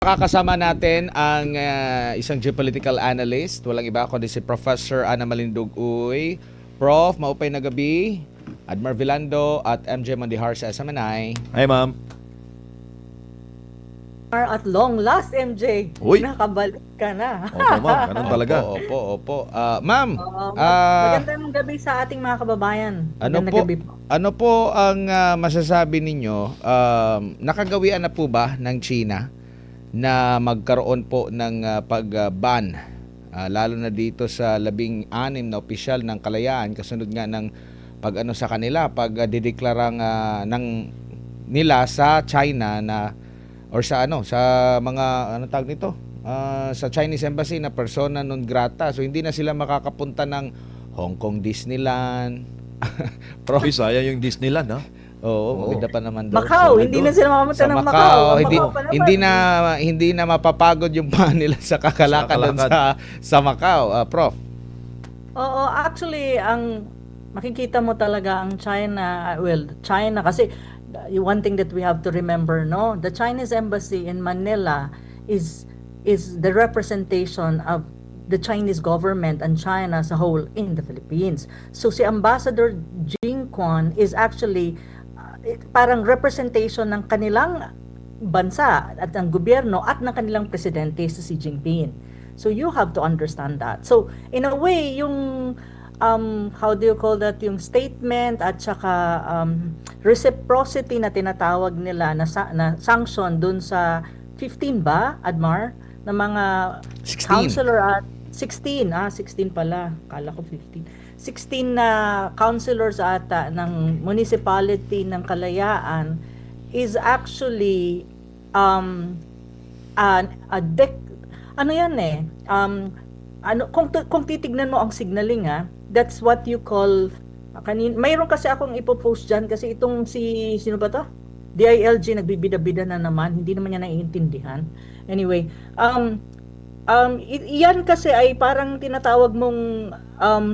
Makakasama natin ang isang geopolitical analyst, walang iba kundi si Professor Ana Malindugoy. Prof, maupay na gabi. Admar Vilando at MJ Mondihar sa SMNI. Hi, ma'am. At long last, MJ. Uy! Nakabalik ka na. Opo, ma'am. Ganun talaga. Opo. Ma'am, Magandang gabi sa ating mga kababayan. ano Magandang po, gabi po. ano po ang masasabi ninyo? Nakagawian na po ba ng China na magkaroon po ng pag-ban, lalo na dito sa 16 na opisyal ng kalayaan, kasunod nga ng pag-ano sa kanila, pag-dideklarang ng nila sa China na or sa mga tawag nito, sa Chinese Embassy na persona non grata. So hindi na sila makakapunta ng Hong Kong Disneyland. Uy, sayang yung Disneyland, ha? Oo, maganda pa naman daw. Macau, hindi na sila makapunta ng Macau. Hindi na mapapagod yung paa nila sa kakalakad doon sa Macau, Prof. Oo, actually, ang makikita mo talaga ang China, China kasi one thing that we have to remember, no, the Chinese embassy in Manila is the representation of the Chinese government and China as a whole in the Philippines. So si Ambassador Jing Quan is actually parang representation ng kanilang bansa at ang gobyerno at ng kanilang presidente si Xi Jinping. So you have to understand that. So in a way, yung how do you call that, yung statement at saka reciprocity na tinatawag nila na sanction dun sa 15 ba, Admar? Na mga 16. counselor at 16 pala, kala ko 15. 16 na councilors ata ng municipality ng Kalayaan is actually kung titignan mo ang signaling, that's what you call mayroon kasi akong ipopost dyan kasi itong sino ba to? DILG nagbibida-bida na naman, hindi naman niya naiintindihan. Anyway, yan kasi ay parang tinatawag mong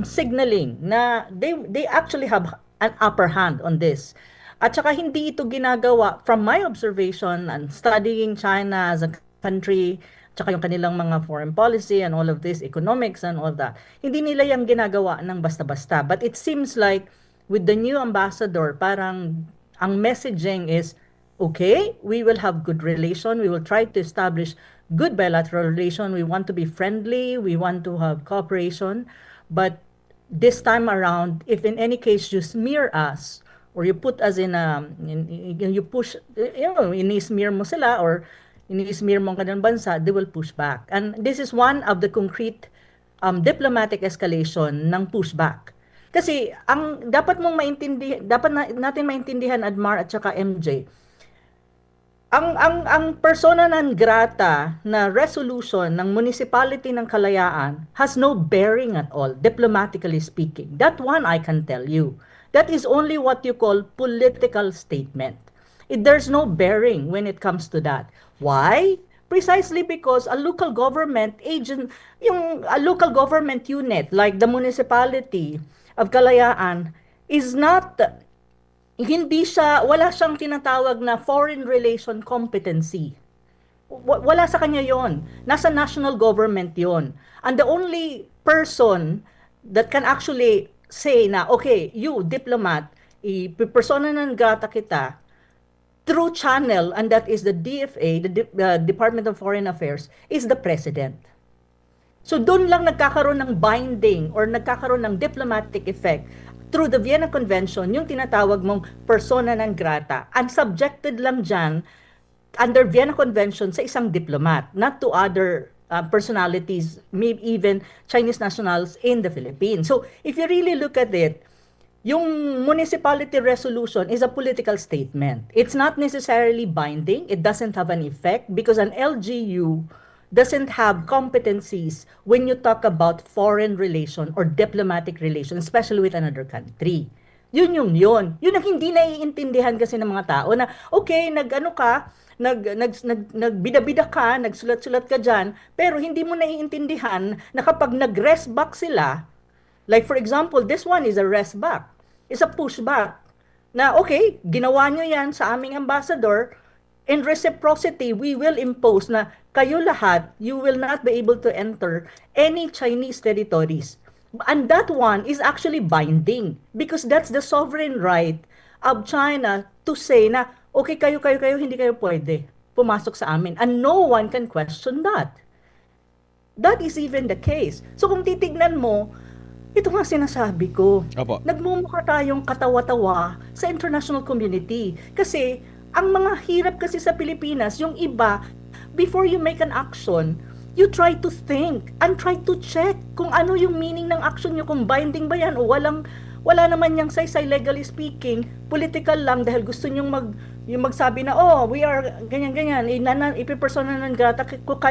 signaling na they actually have an upper hand on this. At saka hindi ito ginagawa, from my observation and studying China as a country, tsaka yung kanilang mga foreign policy and all of this, economics and all that, hindi nila yung ginagawa ng basta-basta. But it seems like with the new ambassador, parang ang messaging is, okay, we will have good relation, we will try to establish good bilateral relation, we want to be friendly, we want to have cooperation, but this time around, if in any case you smear us, or you put us you push, ini-smear mo sila, or ini-smear mo ang kanilang bansa, they will push back. And this is one of the concrete diplomatic escalation ng pushback. Kasi ang dapat natin maintindihan, Admar at saka MJ, ang persona non grata na resolution ng municipality ng Kalayaan has no bearing at all, diplomatically speaking. That one I can tell you. That is only what you call political statement. There's no bearing when it comes to that. Why? Precisely because a local government agent, a local government unit like the municipality of Kalayaan is not, wala siyang tinatawag na foreign relation competency. Wala sa kanya yon. Nasa national government yon. And the only person that can actually say na, okay, you, diplomat, persona non grata kita, through channel, and that is the DFA, the Department of Foreign Affairs, is the President. So doon lang nagkakaroon ng binding or nagkakaroon ng diplomatic effect through the Vienna Convention, yung tinatawag mong persona non grata, and subjected lang dyan under Vienna Convention sa isang diplomat, not to other personalities, maybe even Chinese nationals in the Philippines. So if you really look at it, yung municipality resolution is a political statement. It's not necessarily binding. It doesn't have an effect because an LGU doesn't have competencies when you talk about foreign relation or diplomatic relation, especially with another country. Yun. Yun ang hindi naiintindihan kasi ng mga tao na, okay, nagbida-bida ka, nagsulat-sulat ka dyan, pero hindi mo naiintindihan na kapag nag-rest back sila, like for example, this one is a rest back, is a pushback, na okay, ginawa nyo yan sa aming ambassador, in reciprocity, we will impose na kayo lahat, you will not be able to enter any Chinese territories. And that one is actually binding because that's the sovereign right of China to say na, okay, kayo, hindi kayo pwede pumasok sa amin. And no one can question that. That is even the case. So kung titignan mo, ito nga sinasabi ko, Opo. nagmumukha tayong katawa-tawa sa international community. Kasi, ang mga hirap kasi sa Pilipinas, yung iba, before you make an action, you try to think and try to check kung ano yung meaning ng action nyo, kung binding ba yan o wala naman yung say legally speaking, political lang dahil gusto nyong yung magsabi na, oh, we are ganyan-ganyan, ipipersona ng grata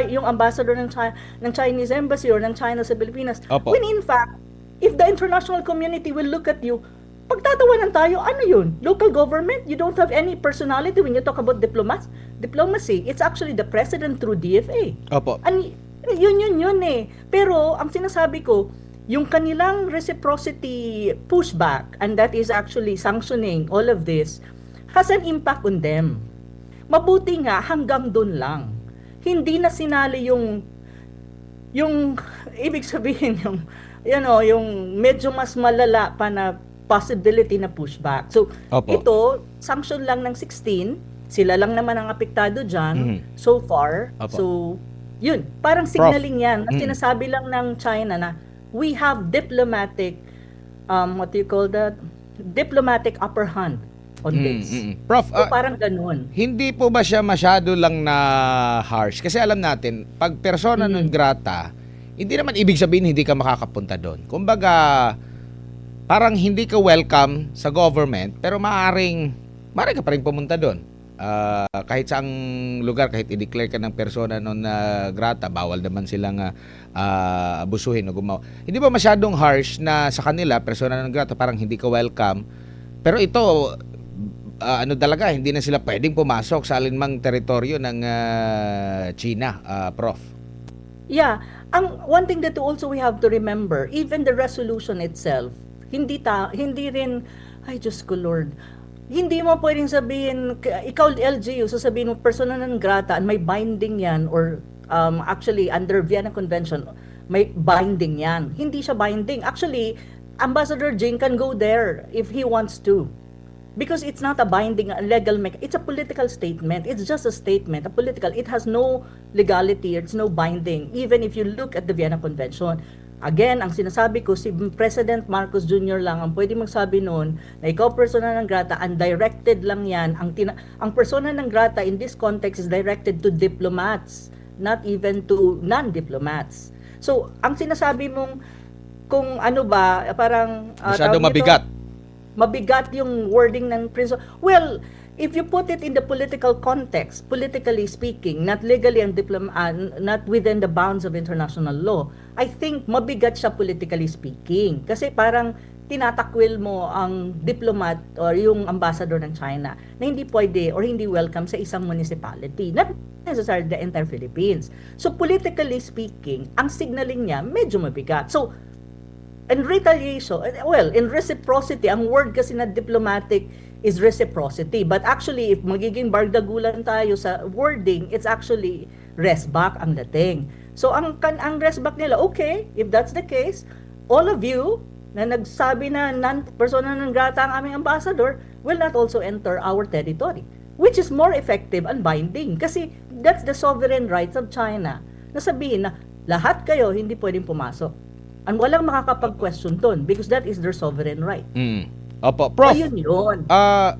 yung ambassador ng Chinese embassy or ng China sa Pilipinas. Opo. When in fact, if the international community will look at you, pagtatawanan tayo, ano yun? Local government? You don't have any personality when you talk about diplomacy. It's actually the president through DFA. Opo. And yun eh. Pero ang sinasabi ko, yung kanilang reciprocity pushback, and that is actually sanctioning all of this, has an impact on them. Mabuti nga hanggang dun lang. Hindi na sinali yung ibig sabihin yung medyo mas malala pa na possibility na pushback. So, Opo. ito, sanction lang ng 16, sila lang naman ang apektado dyan so far. Opo. So, yun, parang Prof. signaling yan. Sinasabi lang ng China na we have diplomatic, what do you call that? Diplomatic upper hand on this. Prof, So, parang ganun. hindi po ba siya masyado lang na harsh? Kasi alam natin, pag persona non grata, hindi naman ibig sabihin hindi ka makakapunta doon. Kumbaga, parang hindi ka welcome sa government, pero maaari ka pa rin pumunta doon. Kahit saang lugar, kahit i-declare ka ng persona non grata, bawal naman silang abusuhin o gumawa. Hindi ba masyadong harsh na sa kanila, persona non grata, parang hindi ka welcome? Pero ito, ano talaga, hindi na sila pwedeng pumasok sa alinmang teritoryo ng China, Prof. Yeah, one thing that also we have to remember, even the resolution itself, hindi rin, ay Diyos ko Lord, hindi mo pwedeng sabihin, ikaw LGU, sasabihin mo persona non grata and may binding yan or actually under Vienna Convention, may binding yan. Hindi siya binding. Actually, Ambassador Jing can go there if he wants to. Because it's not a binding, legal, it's a political statement. It's just a statement, a political. It has no legality, it's no binding, even if you look at the Vienna Convention. Again, ang sinasabi ko, si President Marcos Jr. lang ang pwede magsabi noon na ikaw persona non grata, undirected lang yan. Ang persona non grata in this context is directed to diplomats, not even to non-diplomats. So, ang sinasabi mong kung ano ba, parang Masyado tawag mabigat. nito, mabigat yung wording ng principle. Well, if you put it in the political context, politically speaking, not legally and not within the bounds of international law, I think mabigat siya politically speaking. Kasi parang tinatakwil mo ang diplomat or yung ambassador ng China na hindi pwede or hindi welcome sa isang municipality, not necessarily the entire Philippines. So politically speaking, ang signaling niya medyo mabigat. So in retaliation, well, in reciprocity, ang word kasi na diplomatic is reciprocity. But actually, if magiging bardagulan tayo sa wording, it's actually resback ang dating. So, ang resback nila, okay, if that's the case, all of you na nagsabi na persona non grata ang aming ambassador will not also enter our territory, which is more effective and binding. Kasi that's the sovereign rights of China. Na sabihin na lahat kayo hindi pwedeng pumasok. And walang makakapag-question doon because that is their sovereign right. Opo, Prof. Ayun yun.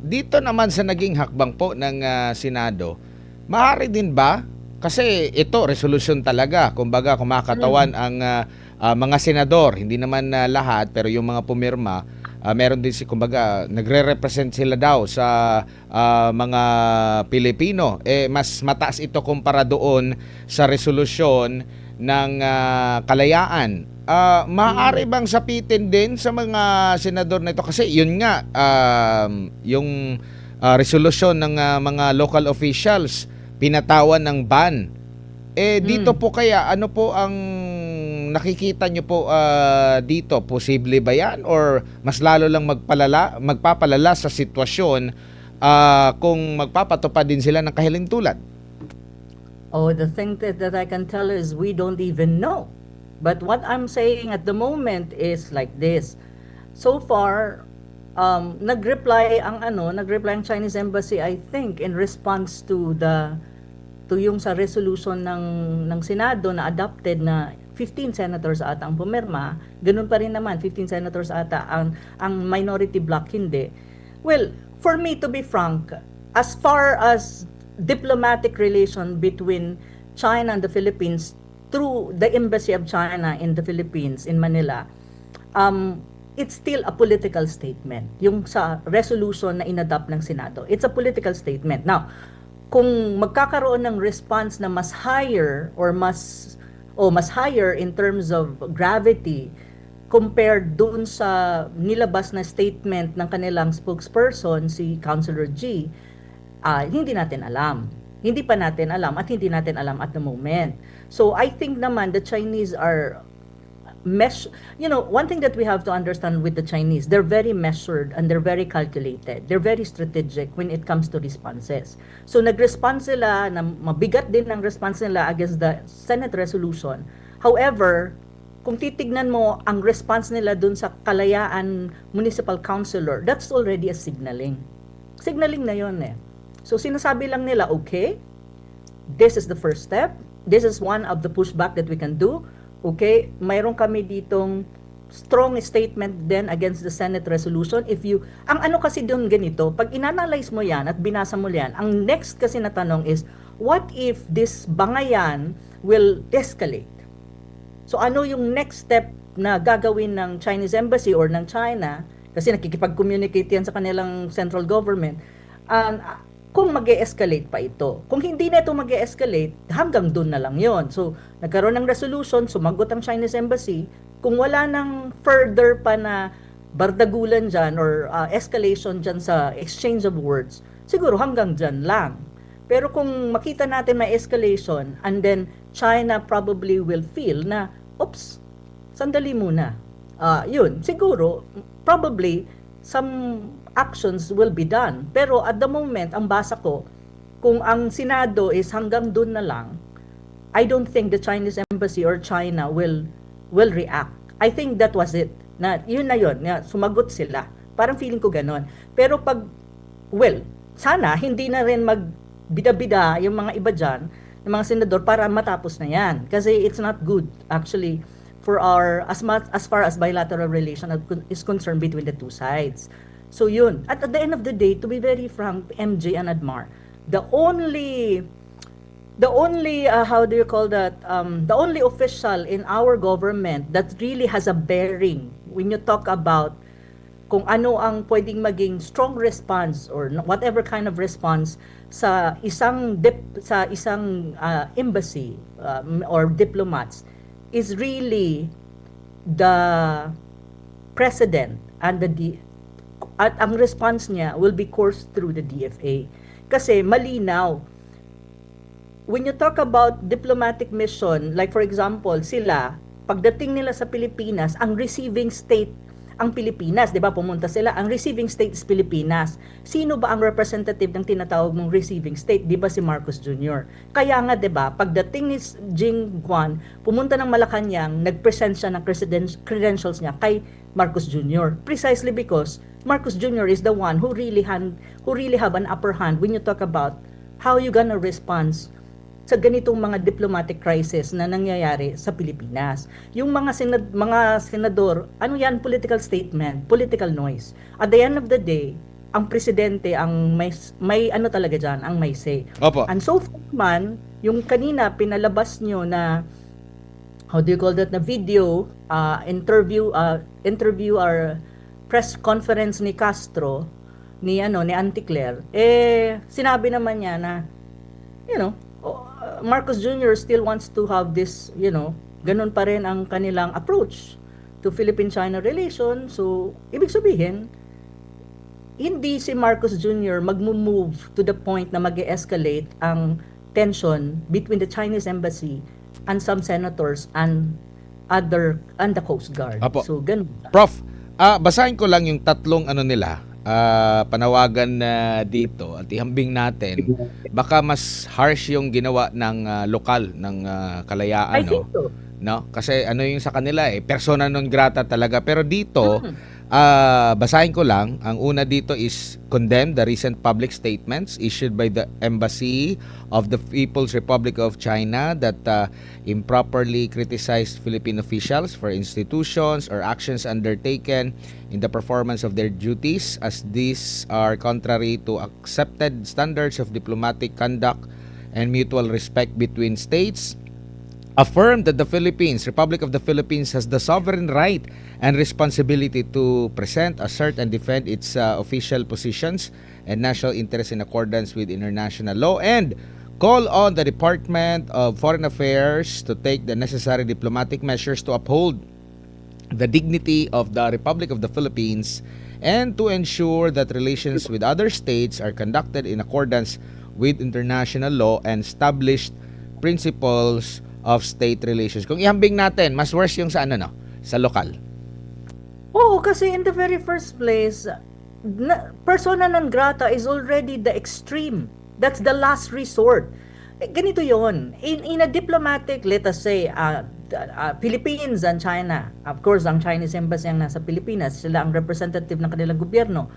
Dito naman sa naging hakbang po ng Senado, maaari din ba? Kasi ito, resolution talaga. Kumbaga, kumakatawan ang mga senador. Hindi naman lahat, pero yung mga pumirma, meron din kumbaga, nagre-represent sila daw sa mga Pilipino. Mas mataas ito kumpara doon sa resolusyon ng kalayaan. Maaari bang sapitin din sa mga senador na ito? Kasi yun nga, yung resolusyon ng mga local officials, pinatawan ng ban. Dito po kaya, ano po ang nakikita nyo po dito? Posible ba yan? Or mas lalo lang magpapalala sa sitwasyon kung magpapatupad din sila ng kahilintulad? Oh, the thing that I can tell is we don't even know. But what I'm saying at the moment is like this. So far, nag-reply ang Chinese embassy, I think, in response to yung sa resolution ng Senado na adopted na 15 senators ata ang pumirma, ganun pa rin naman 15 senators ata ang minority bloc hindi. Well, for me to be frank, as far as diplomatic relation between China and the Philippines through the Embassy of China in the Philippines in Manila, it's still a political statement. Yung sa resolution na inadopt ng Senado, it's a political statement. Now, kung magkakaroon ng response na mas higher or mas higher in terms of gravity compared doon sa nilabas na statement ng kanilang spokesperson si Councilor G, hindi natin alam. Hindi pa natin alam at hindi natin alam at the moment. So I think naman the Chinese are one thing that we have to understand with the Chinese, they're very measured and they're very calculated. They're very strategic when it comes to responses. So nag-respond sila, na mabigat din ang response nila against the Senate resolution. However, kung titignan mo ang response nila dun sa Kalayaan Municipal Councilor, that's already a signaling. Signaling na yon eh. So sinasabi lang nila, okay, this is the first step. This is one of the pushback that we can do. Okay, mayroon kami ditong strong statement then against the Senate resolution. Ang ano kasi doon ganito, pag inanalyze mo yan at binasa mo yan, ang next kasi na tanong is, what if this bangayan will escalate? So ano yung next step na gagawin ng Chinese Embassy or ng China, kasi nakikipag-communicate yan sa kanilang central government, kung mag-e-escalate pa ito. Kung hindi na ito mag-e-escalate, hanggang doon na lang yon. So, nagkaroon ng resolution, sumagot ang Chinese Embassy. Kung wala nang further pa na bardagulan dyan or escalation dyan sa exchange of words, siguro hanggang dyan lang. Pero kung makita natin may escalation and then China probably will feel na, oops, sandali muna. Yun, siguro, probably, some actions will be done. Pero at the moment, ang basa ko, kung ang Senado is hanggang dun na lang, I don't think the Chinese Embassy or China will react. I think that was it. Yun, sumagot sila. Parang feeling ko ganon. Pero sana hindi na rin magbida-bida yung mga iba dyan, yung mga senador, para matapos na yan. Kasi it's not good, actually, for as far as bilateral relation is concerned between the two sides. So yun. At the end of the day, to be very frank, MJ and Admar, the only how do you call that? The only official in our government that really has a bearing when you talk about kung ano ang pwedeng maging strong response or whatever kind of response sa isang embassy or diplomats is really the president and at ang response niya will be coursed through the DFA. Kasi malinaw, when you talk about diplomatic mission, like for example, sila, pagdating nila sa Pilipinas, ang receiving state ang Pilipinas, 'di ba? Pumunta sila, ang receiving state is Pilipinas. Sino ba ang representative ng tinatawag mong receiving state? 'Di ba si Marcos Jr.? Kaya nga 'di ba, pagdating ni Jing Guan, pumunta ng Malacanang, nag-present siya ng credentials niya kay Marcos Jr. Precisely because Marcos Jr. is the one who really have an upper hand when you talk about how you gonna respond sa ganitong mga diplomatic crisis na nangyayari sa Pilipinas. Yung mga senador, ano yan? Political statement, political noise. At the end of the day, ang presidente ang may ano talaga dyan, ang may say. Opo. And so far man, yung kanina pinalabas nyo na, how do you call that, na video, interview or press conference ni Castro, ni Auntie Claire, sinabi naman niya na, Marcos Jr. still wants to have this, ganun pa rin ang kanilang approach to Philippine-China relation. So, ibig sabihin, hindi si Marcos Jr. mag-move to the point na mag-escalate ang tension between the Chinese embassy and some senators and the Coast Guard. Apo. So, ganun. Prof, basahin ko lang yung tatlong nila. panawagan na dito at ihambing natin, baka mas harsh yung ginawa ng lokal ng Kalayaan, I think so. no? Kasi ano yung sa kanila persona non grata talaga. Pero dito, Mm. basahin ko lang. Ang una dito is condemn the recent public statements issued by the Embassy of the People's Republic of China that improperly criticized Philippine officials for institutions or actions undertaken in the performance of their duties, as these are contrary to accepted standards of diplomatic conduct and mutual respect between states. Affirmed that the Republic of the Philippines, has the sovereign right and responsibility to present, assert, and defend its official positions and national interests in accordance with international law, and call on the Department of Foreign Affairs to take the necessary diplomatic measures to uphold the dignity of the Republic of the Philippines and to ensure that relations with other states are conducted in accordance with international law and established principles of state relations. Kung ihambing natin, mas worse yung sa sa lokal. Oo, kasi in the very first place, persona non grata is already the extreme. That's the last resort. Ganito yon. In a diplomatic, let us say, Philippines and China. Of course, ang Chinese embassy ang nasa Pilipinas. Sila ang representative ng kanilang gobyerno.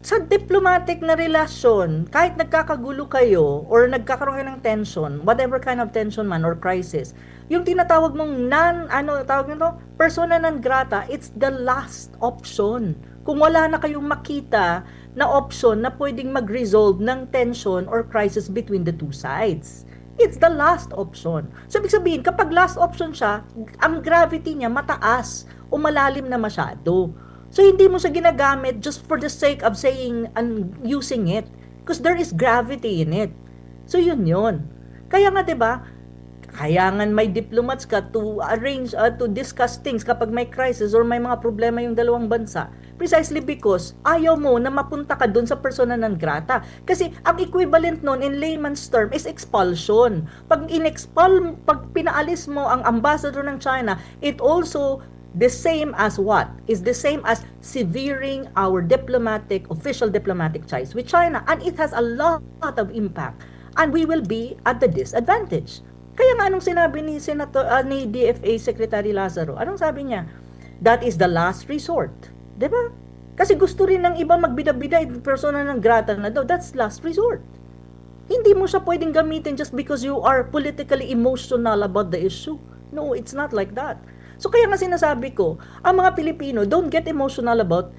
Sa diplomatic na relasyon, kahit nagkakagulo kayo or nagkakaroon kayo ng tension, whatever kind of tension man or crisis, yung tinatawag mong tawag nito, persona non grata, it's the last option. Kung wala na kayong makita na option na pwedeng mag-resolve ng tension or crisis between the two sides. It's the last option. So, ibig sabihin, kapag last option siya, ang gravity niya mataas o malalim na masyado. So, hindi mo siya ginagamit just for the sake of saying and using it. Because there is gravity in it. So, yun. Kaya nga, diba, kayangan may diplomats ka to arrange, to discuss things kapag may crisis or may mga problema yung dalawang bansa. Precisely because ayaw mo na mapunta ka dun sa persona non grata. Kasi ang equivalent nun in layman's term is expulsion. Pag pinaalis mo ang ambassador ng China, it also the same as what? Is the same as severing our official diplomatic ties with China. And it has a lot of impact. And we will be at the disadvantage. Kaya nga anong sinabi ni ni DFA Secretary Lazaro? Anong sabi niya? That is the last resort. Diba? Kasi gusto rin ng iba magbida-bida, persona ng grata na daw. That's last resort. Hindi mo siya pwedeng gamitin just because you are politically emotional about the issue. No, it's not like that. So kaya nga sinasabi ko, ang mga Pilipino, don't get emotional about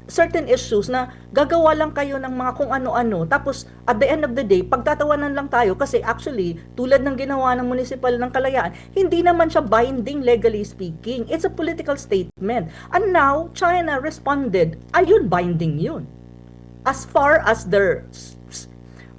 certain issues na gagawa lang kayo ng mga kung ano-ano. Tapos, at the end of the day, pagtatawanan lang tayo kasi actually, tulad ng ginawa ng municipal ng Kalayaan, hindi naman siya binding legally speaking. It's a political statement. And now, China responded, ayun, binding yun. As far as their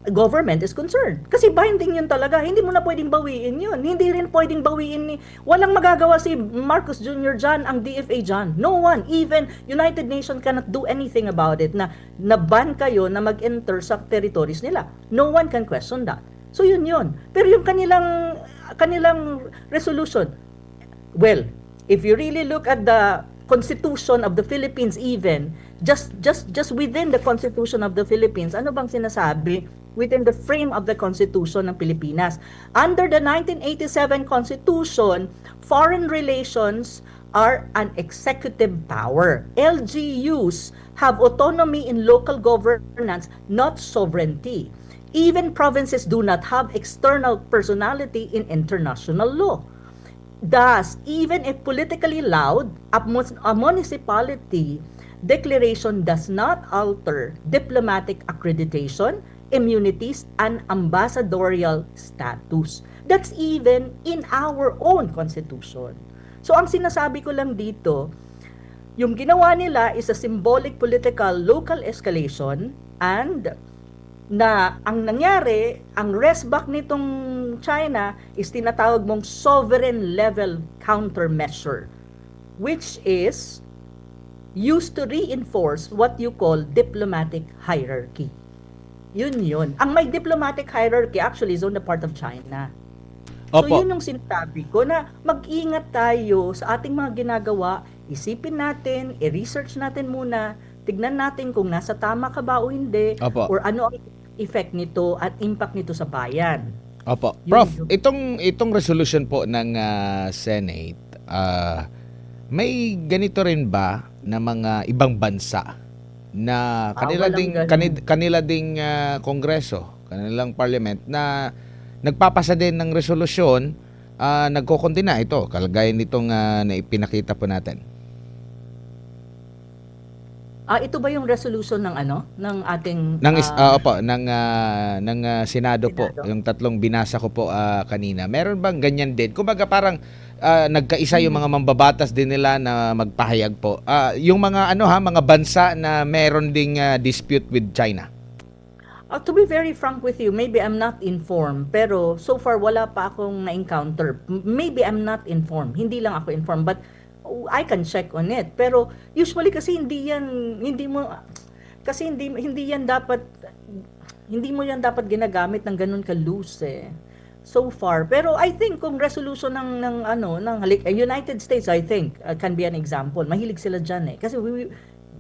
government is concerned. Kasi binding yun talaga. Hindi mo na pwedeng bawiin yun. Hindi rin pwedeng bawiin walang magagawa si Marcos Jr. dyan, ang DFA dyan. No one. Even United Nations cannot do anything about it na ban kayo na mag-enter sa territories nila. No one can question that. So yun. Pero yung kanilang resolution, well, if you really look at the Constitution of the Philippines even, just within the Constitution of the Philippines, ano bang sinasabi within the frame of the Constitution ng Pilipinas? Under the 1987 Constitution, foreign relations are an executive power. LGUs have autonomy in local governance, not sovereignty. Even provinces do not have external personality in international law. Thus, even if politically loud, a municipality declaration does not alter diplomatic accreditation, immunities, and ambassadorial status. That's even in our own constitution. So, ang sinasabi ko lang dito, yung ginawa nila is a symbolic political local escalation and na ang nangyari, ang resback nitong China is tinatawag mong sovereign level countermeasure, which is used to reinforce what you call diplomatic hierarchy. Yun. Ang may diplomatic hierarchy actually is on the part of China. So Opo. yun yung sinasabi ko na mag-ingat tayo sa ating mga ginagawa, isipin natin, i-research natin muna, tignan natin kung nasa tama ka ba o hindi, Opo. or ano ang effect nito at impact nito sa bayan. Opo. Yun Prof, yun. itong resolution po ng Senate, may ganito rin ba na mga ibang bansa na kanila Walang ding ganun. kanila ding kongreso, kanilang parliament na nagpapasa din ng resolusyon, nagkokondena ito, kalagayan nitong na ipinakita po natin. Ito ba yung resolution ng ano, ng ating Opo, ng Senado po, Senado? yung tatlong binasa ko po kanina. Meron bang ganyan din? Kumbaga parang nagkaisa yung mga mambabatas din nila na magpahayag po. Yung mga mga bansa na meron ding dispute with China. To be very frank with you, maybe I'm not informed, pero so far wala pa akong na-encounter. Maybe I'm not informed. Hindi lang ako informed, but I can check on it. Pero usually kasi hindi mo yan dapat ginagamit ng ganun ka loose eh. So far. Pero I think kung resolution ng United States, I think can be an example. Mahilig sila diyan eh. Kasi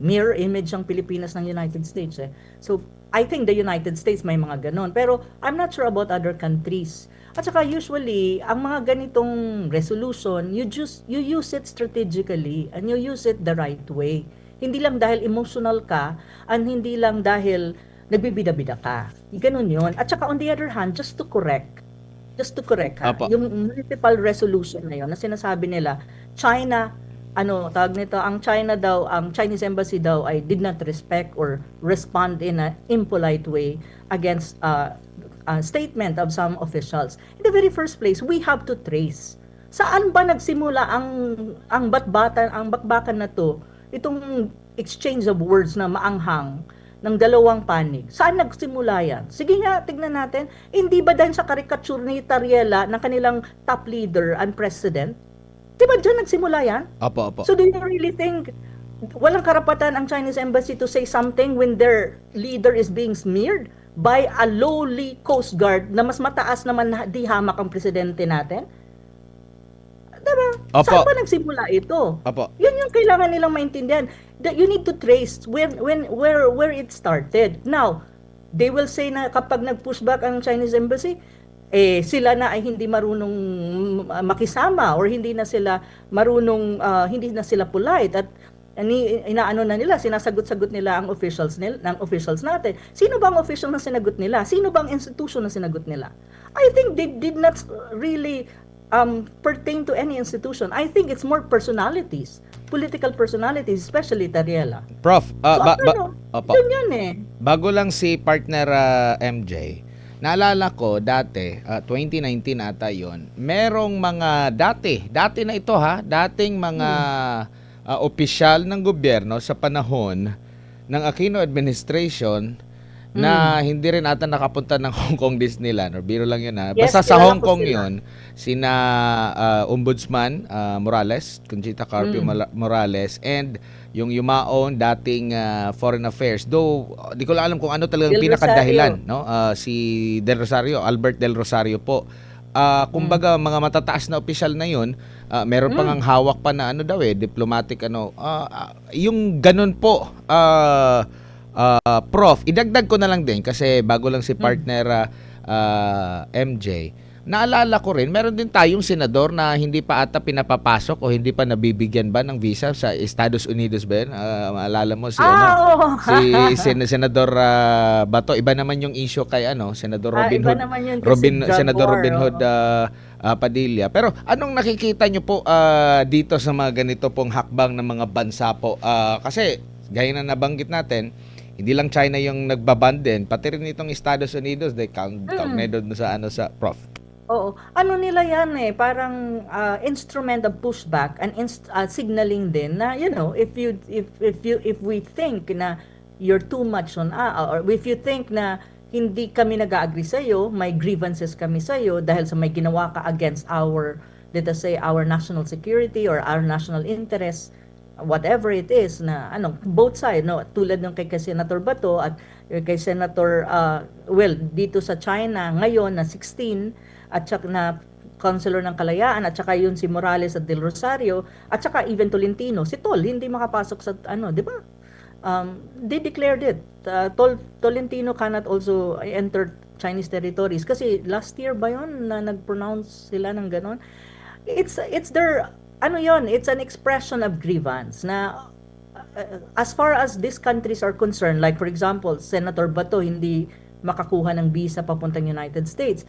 mirror image ang Pilipinas ng United States eh. So I think the United States may mga ganon. Pero I'm not sure about other countries. At saka usually, ang mga ganitong resolution, you use it strategically and you use it the right way. Hindi lang dahil emotional ka and hindi lang dahil nagbibida-bida ka. Ganun yun. At saka on the other hand, just to correct ha, Apo. yung multiple resolution na yun na sinasabi nila, China, tawag nito, ang Chinese embassy daw ay did not respect or respond in an impolite way against statement of some officials. In the very first place, we have to trace. Saan ba nagsimula ang bakbakan na to? Itong exchange of words na maanghang ng dalawang panig. Saan nagsimula yan? Sige nga, tignan natin. Hindi ba dahil sa karikature ni Tariela ng kanilang top leader and president? Di ba dyan nagsimula yan? Opo. So do you really think walang karapatan ang Chinese embassy to say something when their leader is being smeared by a lowly Coast Guard na mas mataas naman na di hamak ang presidente natin? Diba? Opo. Saan ba nagsimula ito? Opo. Yun yung kailangan nilang maintindihan. That you need to trace where it started. Now, they will say na kapag nag-push back ang Chinese embassy, sila na ay hindi marunong makisama or hindi na sila marunong, hindi na sila polite at inaano na nila, sinasagot-sagot nila ang officials natin. Sino bang official na sinagot nila? Sino bang institution na sinagot nila? I think they did not really pertain to any institution. I think it's more personalities, political personalities, especially Tariela. Prof, opo. Yun eh. Bago lang si partner MJ, naalala ko dati, 2019 ata yon, merong mga dati na ito dating mga opisyal ng gobyerno sa panahon ng Aquino administration na hindi rin ata nakapunta ng Hong Kong Disneyland or biro lang yun Yes, basta sa kilala Hong ko Kong sila. yun, sina Ombudsman Morales, Conchita Carpio Morales, and yung yumaon dating Foreign Affairs. Though di ko lang alam kung ano talagang Del pinakadahilan, no? Si Del Rosario, Albert Del Rosario po. Kumbaga mga matataas na opisyal na yun, meron pang ang hawak pa na diplomatic yung ganun po. Prof, idagdag ko na lang din kasi bago lang si partner MJ. Naalala ko rin, meron din tayong senador na hindi pa ata pinapapasok o hindi pa nabibigyan ba ng visa sa Estados Unidos ba yun? Maalala mo si Oo. Senador Bato. Iba naman yung issue kay Senador Robin Iba Hood. naman yun kasi drug Senador war, Robin Hood oo. Padilla. Pero anong nakikita nyo po dito sa mga ganito pong hakbang ng mga bansa po? Kasi gaya na nabanggit natin, hindi lang China yung nagbaban din, pati rin itong Estados Unidos, they count na doon sa Prof. Oo. Ano nila yan eh, parang instrument of pushback and signaling din na, if we think na you're too much on or if you think na hindi kami nag-agree sa iyo, may grievances kami sa iyo dahil sa may ginawa ka against let us say, our national security or our national interest, whatever it is na both side, tulad ng kay Senator Bato at kay Senator dito sa China ngayon na 16 at saka na Councilor ng Kalayaan at saka yun si Morales at Del Rosario at saka even Tolentino, si Tol hindi makapasok sa di ba? they declared it. Tolentino cannot also enter Chinese territories kasi last year ba yun na nag-pronounce sila ng ganon? It's their ano yon, it's an expression of grievance na as far as these countries are concerned, like for example, Senator Bato hindi makakuha ng visa papuntang United States.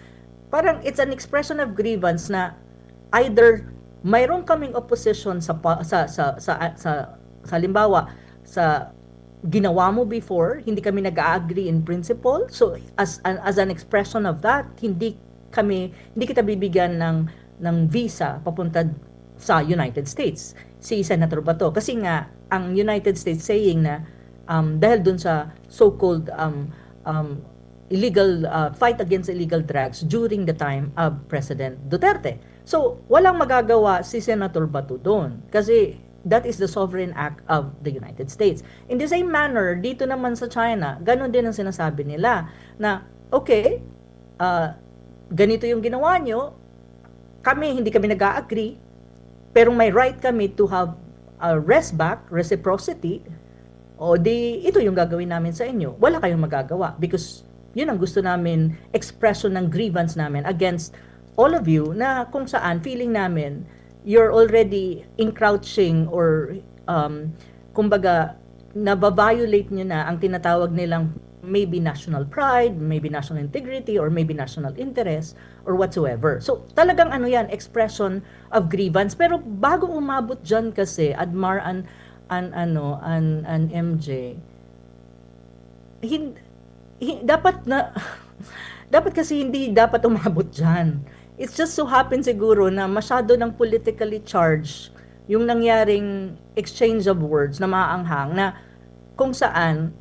Parang it's an expression of grievance na either mayroon kaming opposition sa halimbawa sa ginawa mo before, hindi kami nag-agree in principle. So as an expression of that, hindi kita bibigyan ng visa papunta sa United States si Senator Bato kasi nga ang United States saying na dahil dun sa so-called illegal fight against illegal drugs during the time of President Duterte. So walang magagawa si Senator Bato doon kasi that is the sovereign act of the United States. In the same manner, dito naman sa China, ganun din ang sinasabi nila na, okay, ganito yung ginawa nyo, hindi kami nag-agree, pero may right kami to have a reciprocity, o ito yung gagawin namin sa inyo. Wala kayong magagawa because yun ang gusto namin, expression ng grievance namin against all of you na kung saan feeling namin you're already encroaching or kumbaga nababiolate nyo na ang tinatawag nilang maybe national pride, maybe national integrity, or maybe national interest or whatsoever. So talagang ano yan, expression of grievance. Pero bago umabot dyan kasi, Admar and MJ, dapat na dapat kasi hindi dapat umabot dyan. It's just so happen siguro na masyado ng politically charged yung nangyaring exchange of words na maanghang na kung saan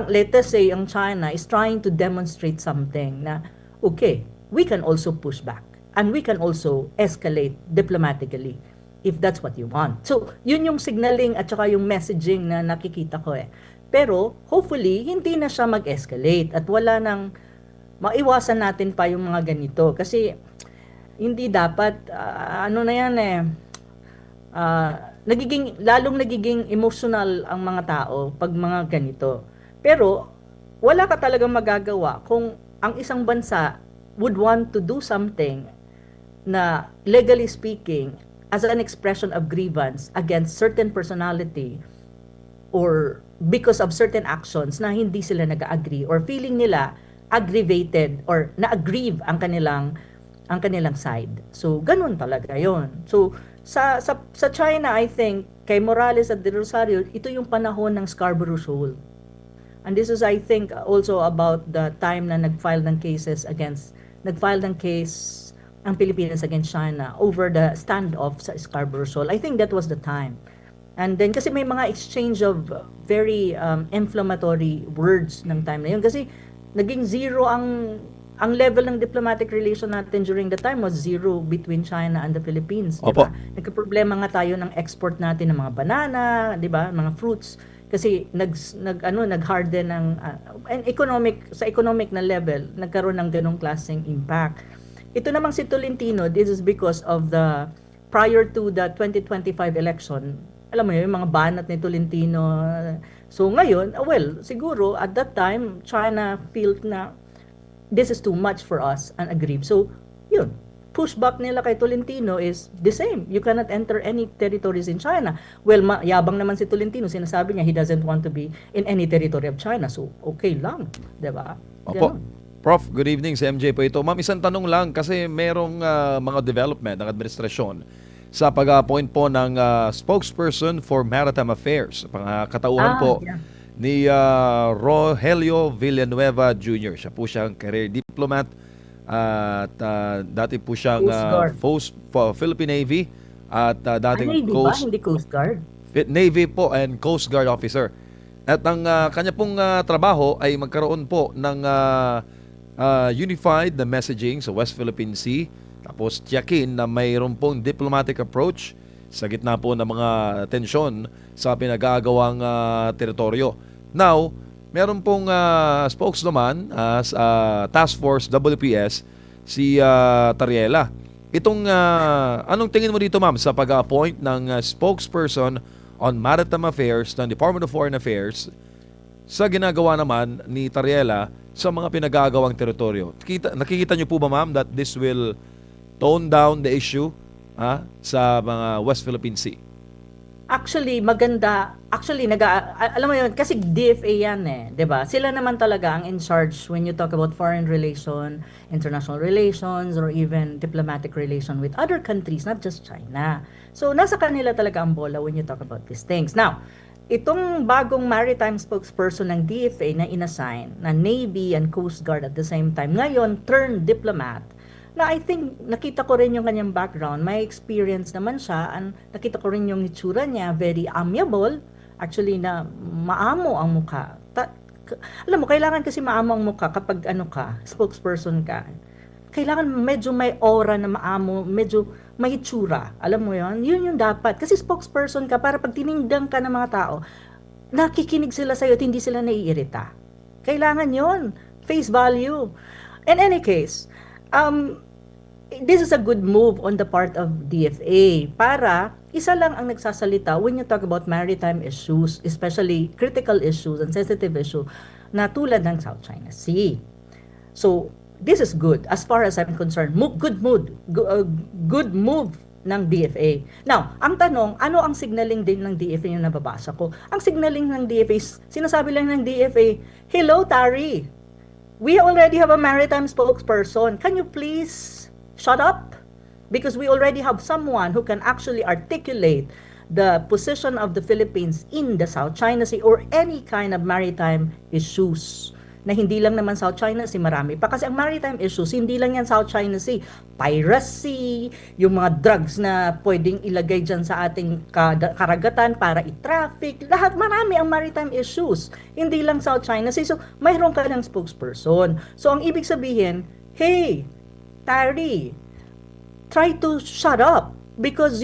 let us say ang China is trying to demonstrate something na okay, we can also push back and we can also escalate diplomatically if that's what you want. So, yun yung signaling at saka yung messaging na nakikita ko eh. Pero hopefully hindi na siya mag-escalate at wala nang maiwasan natin pa yung mga ganito kasi hindi dapat ano na yan eh lalong nagiging emotional ang mga tao pag mga ganito. Pero wala ka talagang magagawa kung ang isang bansa would want to do something na legally speaking as an expression of grievance against certain personality or because of certain actions na hindi sila nag-agree or feeling nila aggravated or na-aggrieve ang kanilang side. So ganun talaga 'yon. So sa China, I think kay Morales at De Rosario, ito yung panahon ng Scarborough Shoal. And this is I think also about the time na nag-file ng case ang Pilipinas against China over the standoff sa Scarborough Shoal. I think that was the time. And then kasi may mga exchange of very inflammatory words ng time na yun kasi naging zero ang level ng diplomatic relation natin during the time was zero between China and the Philippines, di ba? Nagka-problema nga tayo ng export natin ng mga banana, di ba? Mga fruits kasi nag-harden ng and sa economic na level, nagkaroon ng ganong klaseng impact. Ito namang si Tolentino, this is because of the prior to the 2025 election. Alam mo yun, yung mga banat ni Tolentino. So ngayon, well, siguro at that time, China felt na this is too much for us and aggrieved. So, yun, pushback nila kay Tolentino is the same. You cannot enter any territories in China. Well, yabang naman si Tolentino, sinasabi niya he doesn't want to be in any territory of China. So, okay lang, diba? Opo. Prof, good evening. Si MJ po ito. Ma'am, isang tanong lang kasi merong mga development ng administrasyon sa pag-appoint po ng spokesperson for maritime affairs. Katauhan po ni Rogelio Villanueva Jr. Siya po siyang career diplomat at dati po siyang Philippine Navy at dating Navy Coast ba? Hindi Coast Guard? Navy po and Coast Guard officer. At ang kanya pong trabaho ay magkaroon po ng unified na messaging sa West Philippine Sea. Tapos tiyakin na mayroon pong diplomatic approach sa gitna po ng mga tensyon sa pinag-aagawang teritoryo. Now, meron pong spokesman sa Task Force WPS, si Tariela. Itong, anong tingin mo dito ma'am sa pag-appoint ng spokesperson on Maritime Affairs ng Department of Foreign Affairs sa ginagawa naman ni Tariela sa mga pinagagawang teritoryo. Nakikita niyo po ba, ma'am, that this will tone down the issue sa mga West Philippine Sea? Actually, maganda. Actually, alam mo yun, kasi DFA yan eh, 'di ba? Sila naman talaga ang in charge when you talk about foreign relation, international relations, or even diplomatic relation with other countries, not just China. So, nasa kanila talaga ang bola when you talk about these things. Now, itong bagong maritime spokesperson ng DFA na inassign na Navy and Coast Guard at the same time, ngayon turned diplomat, na I think nakita ko rin yung kanyang background, may experience naman siya, and nakita ko rin yung itsura niya, very amiable, actually na maamo ang mukha. Alam mo, kailangan kasi maamo ang mukha kapag spokesperson ka. Kailangan medyo may aura na maamo, medyo may itsura. Alam mo yon, yun yung dapat. Kasi spokesperson ka para pag tiningdang ka ng mga tao, nakikinig sila sa'yo at hindi sila naiirita. Kailangan yon, face value. In any case, this is a good move on the part of DFA para isa lang ang nagsasalita when you talk about maritime issues, especially critical issues and sensitive issue na tulad ng South China Sea. So, this is good as far as I'm concerned. Good move ng DFA. Now, ang tanong, ano ang signaling din ng DFA yung nababasa ko? Ang signaling ng DFA, sinasabi lang ng DFA, hello, Tari. We already have a maritime spokesperson. Can you please shut up? Because we already have someone who can actually articulate the position of the Philippines in the South China Sea or any kind of maritime issues. Na hindi lang naman South China Sea, marami pa. Kasi ang maritime issues, hindi lang yan South China Sea. Piracy, yung mga drugs na pwedeng ilagay dyan sa ating karagatan para i-traffic. Lahat, marami ang maritime issues. Hindi lang South China Sea. So, mayroon ka ng spokesperson. So, ang ibig sabihin, hey, Tari, try to shut up. Because,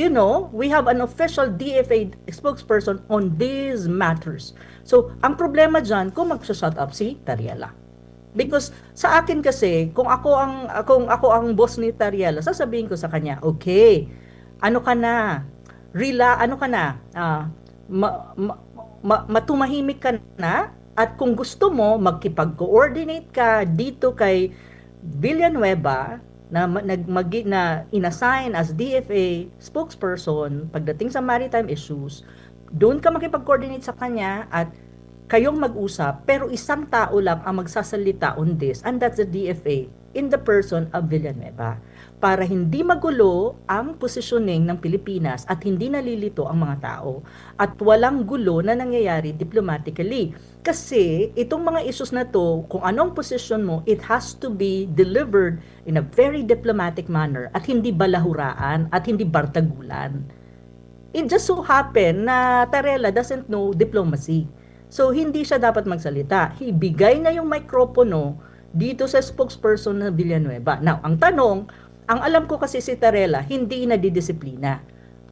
we have an official DFA spokesperson on these matters. So, ang problema dyan, kung mag-shut up si Tariela. Because sa akin kasi, kung ako ang boss ni Tariela, sasabihin ko sa kanya, okay, matumahimik ka na, at kung gusto mo, magkipag-coordinate ka dito kay Villanueva, na inassign as DFA spokesperson pagdating sa maritime issues, doon ka makipag-coordinate sa kanya at kayong mag-usap, pero isang tao lang ang magsasalita on this, and that's the DFA in the person of Villanueva. Para hindi magulo ang positioning ng Pilipinas at hindi nalilito ang mga tao at walang gulo na nangyayari diplomatically. Kasi itong mga issues na to, kung anong position mo, it has to be delivered in a very diplomatic manner at hindi balahuraan at hindi bartagulan. It just so happen na Tariela doesn't know diplomacy. So, hindi siya dapat magsalita. Ibigay na yung mikropono dito sa spokesperson na Villanueva. Now, ang tanong, ang alam ko kasi si Tariela, hindi nadidisiplina.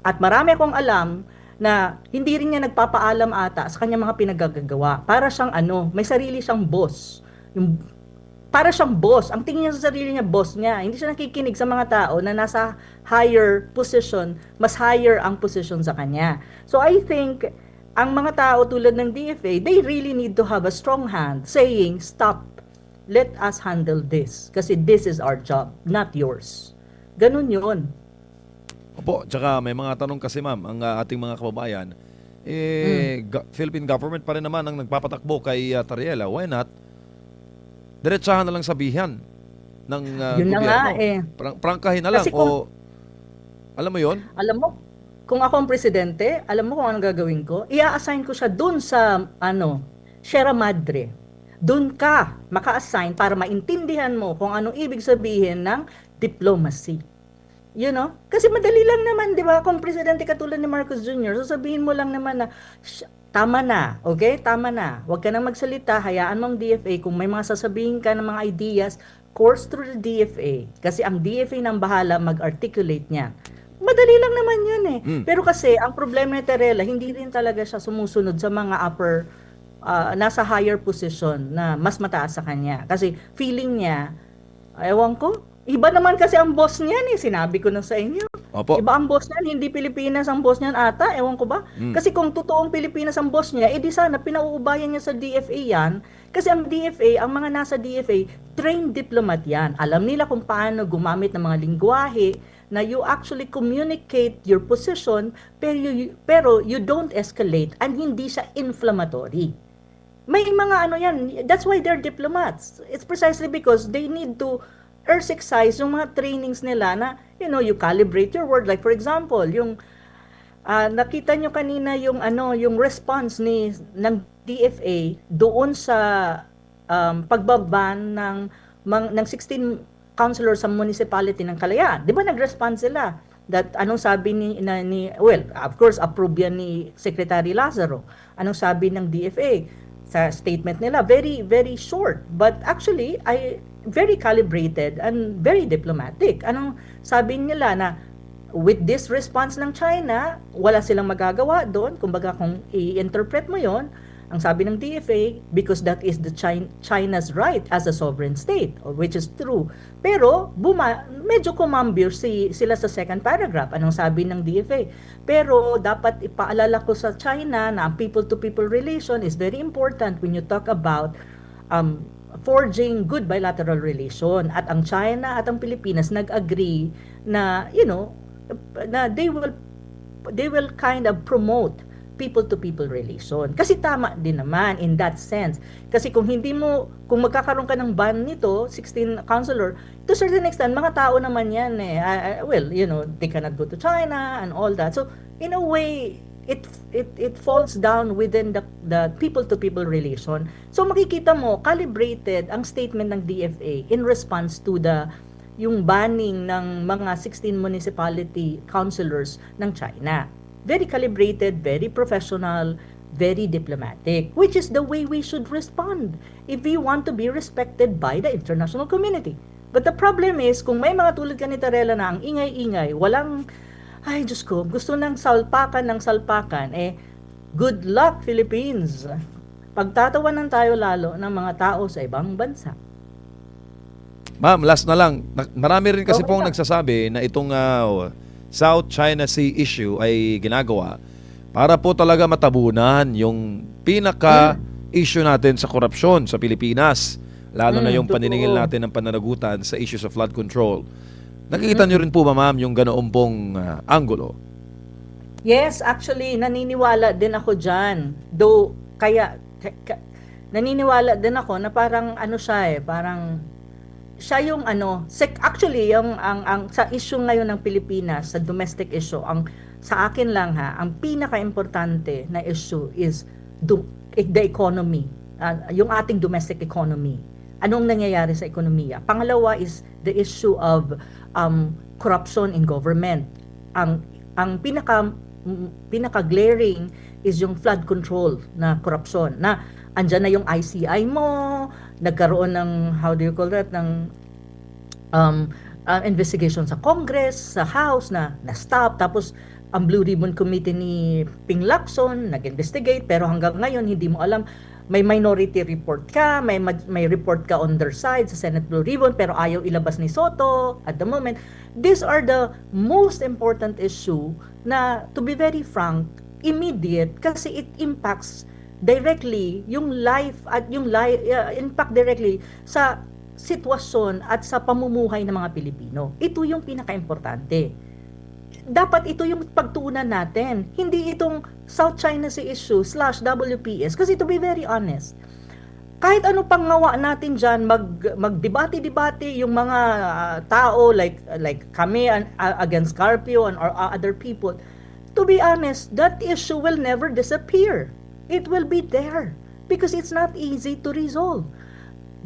At marami akong alam na hindi rin niya nagpapaalam ata sa kanyang mga pinagagagawa. Para siyang may sarili siyang boss. Para siyang boss. Ang tingin niya sa sarili niya, boss niya. Hindi siya nakikinig sa mga tao na nasa higher position, mas higher ang position sa kanya. So I think, ang mga tao tulad ng DFA, they really need to have a strong hand saying, stop, let us handle this. Kasi this is our job, not yours. Ganun yun. Opo, tsaka may mga tanong kasi, ma'am, ang ating mga kababayan, Philippine government pa rin naman ang nagpapatakbo kay Tariela. Why not? Diretsahan na lang sabihan ng Yun na gobyerno. nga Prangkahin na lang. Kasi kung- Alam mo yon? Alam mo, kung ako ang presidente, alam mo kung anong gagawin ko? I-assign ko siya dun sa, Sierra Madre. Dun ka maka-assign para maintindihan mo kung anong ibig sabihin ng diplomacy. Kasi madali lang naman, di ba? Kung presidente katulad ni Marcos Jr., sasabihin mo lang naman na, tama na, okay? Tama na. Huwag ka nang magsalita, hayaan mo ang DFA. Kung may mga sasabihin ka ng mga ideas, course through the DFA. Kasi ang DFA nang bahala mag-articulate niya. Madali lang naman yun eh. Pero kasi, ang problema ni Tariela, hindi rin talaga siya sumusunod sa mga upper, nasa higher position na mas mataas sa kanya. Kasi feeling niya, ewan ko, iba naman kasi ang boss niya eh. Sinabi ko na sa inyo. Opo. Iba ang boss niyan, hindi Pilipinas ang boss niyan ata, ewan ko ba? Kasi kung totoong Pilipinas ang boss niya, edi sana pinauubayan niya sa DFA yan. Kasi ang DFA, ang mga nasa DFA, trained diplomat yan. Alam nila kung paano gumamit ng mga lingwahe na you actually communicate your position pero you don't escalate and hindi siya inflammatory. May mga ano yan, that's why they're diplomats. It's precisely because they need to exercise yung mga trainings nila na, you calibrate your word. Like for example, yung nakita nyo kanina yung yung response ng DFA doon sa pagbaban ng 16 councilors sa municipality ng Kalayaan. 'Di ba nag-respond sila? That anong sabi well, of course approve yan ni Secretary Lazaro. Anong sabi ng DFA sa statement nila? Very very short, but actually very calibrated and very diplomatic. Anong sabi nila na with this response ng China, wala silang magagawa doon. Kumbaga kung i-interpret mo yon, ang sabi ng DFA, because that is the China's right as a sovereign state, which is true. Pero medyo kumambyo sila sa second paragraph. Anong sabi ng DFA? Pero dapat ipaalala ko sa China na ang people-to-people relation is very important when you talk about forging good bilateral relation. At ang China at ang Pilipinas nag-agree na na they will kind of promote people-to-people relation. Kasi tama din naman in that sense. Kasi kung magkakaroon ka ng ban nito, 16 councilor, to a certain extent, mga tao naman yan well, they cannot go to China and all that. So, in a way, it falls down within the people-to-people relation. So, makikita mo, calibrated ang statement ng DFA in response to yung banning ng mga 16 municipality councilors ng China. Very calibrated, very professional, very diplomatic, which is the way we should respond if we want to be respected by the international community. But the problem is, kung may mga tulad ka ni Tarela na ang ingay-ingay, ay Diyos ko, gusto ng salpakan, good luck Philippines. Pagtatawanan tayo lalo ng mga tao sa ibang bansa. Ma'am, last na lang. Marami rin kasi Okay pong lang. nagsasabi na itong South China Sea issue ay ginagawa para po talaga matabunan yung pinaka-issue natin sa korupsyon sa Pilipinas. Lalo na yung Totoo. paniningil natin ng pananagutan sa issue sa flood control. Nakikita niyo rin po ba, ma'am, yung ganoong pong anggulo? Yes, actually, naniniwala din ako dyan. Though, naniniwala din ako na parang parang siya yung actually yung ang sa issue ngayon ng Pilipinas, sa domestic issue, sa akin lang ang pinaka-importante na issue is the economy, yung ating domestic economy. Anong nangyayari sa ekonomiya? Pangalawa is the issue of corruption in government. Ang pinaka-glaring is yung flood control na corruption, na andyan na yung ICI mo, nagkaroon ng, how do you call that, ng investigation sa Congress, sa House na stop, tapos ang Blue Ribbon Committee ni Ping Lacson nag-investigate, pero hanggang ngayon hindi mo alam, may minority report ka, may report ka on their side sa Senate Blue Ribbon, pero ayaw ilabas ni Soto at the moment. These are the most important issue na, to be very frank, immediate, kasi it impacts directly yung impact directly sa sitwasyon at sa pamumuhay ng mga Pilipino. Ito yung pinaka-importante. Dapat ito yung pagtuunan natin. Hindi itong South China Sea issue /WPS. Kasi to be very honest, kahit ano pang ngawa natin dyan, magdebate-debate yung mga tao like kami against Carpio and or other people, to be honest, that issue will never disappear. It will be there because it's not easy to resolve.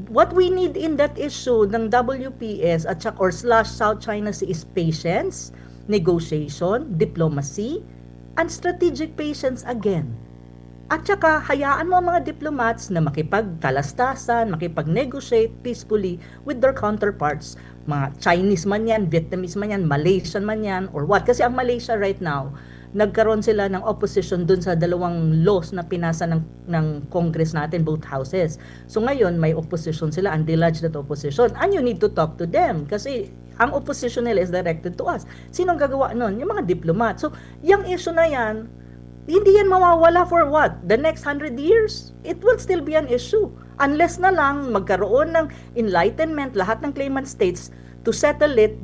What we need in that issue ng WPS or /South China Sea is patience, negotiation, diplomacy, and strategic patience again. At saka, hayaan mo ang mga diplomats na makipagtalastasan, makipag-negotiate peacefully with their counterparts. Mga Chinese man yan, Vietnamese man yan, Malaysian man yan, or what. Kasi ang Malaysia right now, nagkaroon sila ng opposition dun sa dalawang laws na pinasa ng Congress natin, both houses. So ngayon, may opposition sila, and they lodge that opposition. And you need to talk to them. Kasi ang opposition nila is directed to us. Sinong gagawa nun? Yung mga diplomat. So, yung issue na yan, hindi yan mawawala for what? The next 100 years? It will still be an issue. Unless na lang magkaroon ng enlightenment lahat ng claimant states to settle it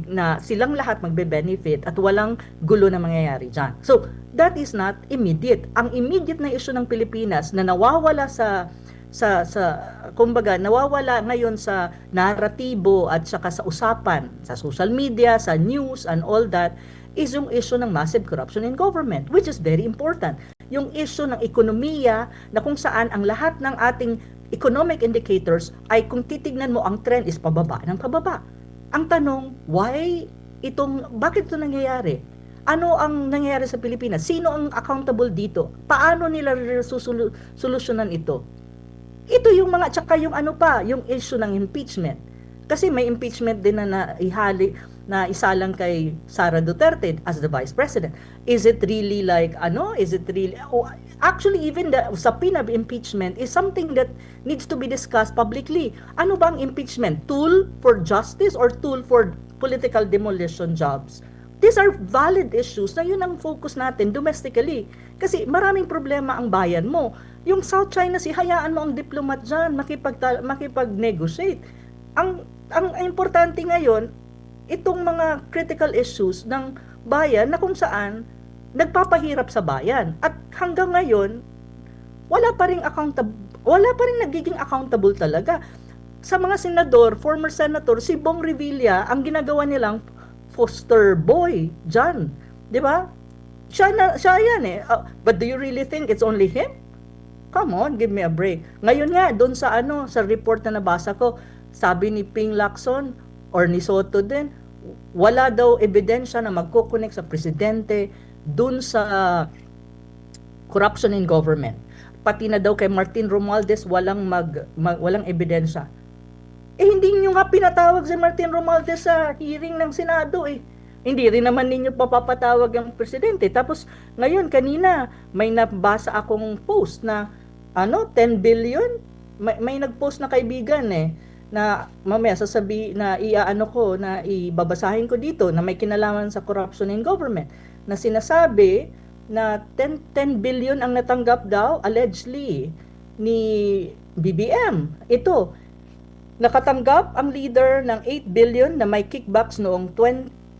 na silang lahat magbe-benefit at walang gulo na mangyayari dyan. So, that is not immediate. Ang immediate na issue ng Pilipinas na nawawala kumbaga nawawala ngayon sa naratibo at saka sa usapan, sa social media, sa news and all that, is yung issue ng massive corruption in government, which is very important. Yung issue ng ekonomiya na kung saan ang lahat ng ating economic indicators ay kung titignan mo ang trend is pababa ng pababa. Ang tanong, bakit ito nangyayari? Ano ang nangyayari sa Pilipinas? Sino ang accountable dito? Paano nila solusyonan ito? Ito yung tsaka yung yung issue ng impeachment. Kasi may impeachment din na isalang kay Sara Duterte as the Vice President. Is it really actually even the subpoena of impeachment is something that needs to be discussed publicly. Ano bang impeachment? Tool for justice or tool for political demolition jobs? These are valid issues na yun ang focus natin domestically. Kasi maraming problema ang bayan mo. Yung South China Sea, hayaan mo ang diplomat dyan, makipag-negotiate. Ang importante ngayon, itong mga critical issues ng bayan na kung saan nagpapahirap sa bayan. At hanggang ngayon, wala pa rin nagiging accountable talaga. Sa mga senador, former senator, si Bong Revilla, ang ginagawa nilang foster boy dyan. Di ba? Siya yan eh. But do you really think it's only him? Come on, give me a break. Ngayon nga, doon sa report na nabasa ko, sabi ni Ping Lacson or ni Soto din, wala daw ebidensya na magkukonek sa presidente doon sa corruption in government. Pati na daw kay Martin Romualdez walang ebidensya. Hindi niyo nga pinatawag si Martin Romualdez sa hearing ng Senado eh. Hindi rin naman ninyo papapatawag ang presidente. Tapos ngayon kanina may nabasa akong post na 10 billion may nag-post na kaibigan eh na mamaya ibabasahin ko dito na may kinalaman sa corruption in government na sinasabi na 10 billion ang natanggap daw allegedly ni BBM. Ito, nakatanggap ang leader ng 8 billion na may kickbacks noong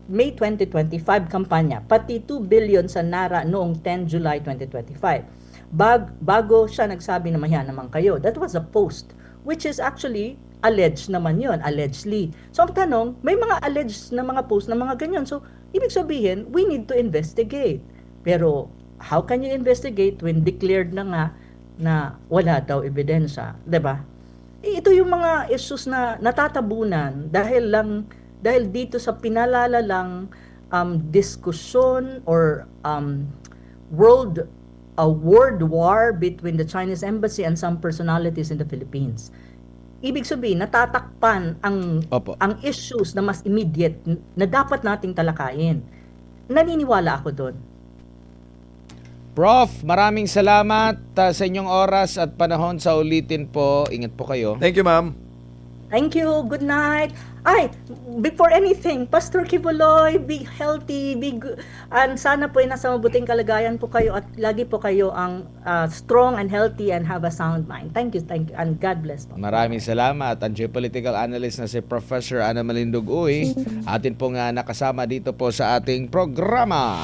May 2025 kampanya, pati 2 billion sa NARA noong 10 July 2025. Bago siya nagsabi na mahiya naman kayo. That was a post, which is actually alleged naman yon, allegedly. So ang tanong, may mga alleged na mga post na mga ganyan. So, ibig sabihin, we need to investigate. Pero, how can you investigate when declared na nga na wala daw ebidensya? Diba? Ito yung mga issues na natatabunan dahil dito sa pinalala lang diskusyon or world war between the Chinese embassy and some personalities in the Philippines. Ibig sabihin, natatakpan ang issues na mas immediate na dapat nating talakayin. Naniniwala ako doon. Prof, maraming salamat sa inyong oras at panahon sa ulitin po. Ingat po kayo. Thank you, ma'am. Thank you. Good night. Before anything, Pastor Kibuloy, be healthy, be good. And sana po ay nasa mabuting kalagayan po kayo at lagi po kayo ang strong and healthy and have a sound mind. Thank you, and God bless po. Maraming salamat. Ang geopolitical analyst na si Professor Ana Malindog Uy, atin pong nakasama dito po sa ating programa.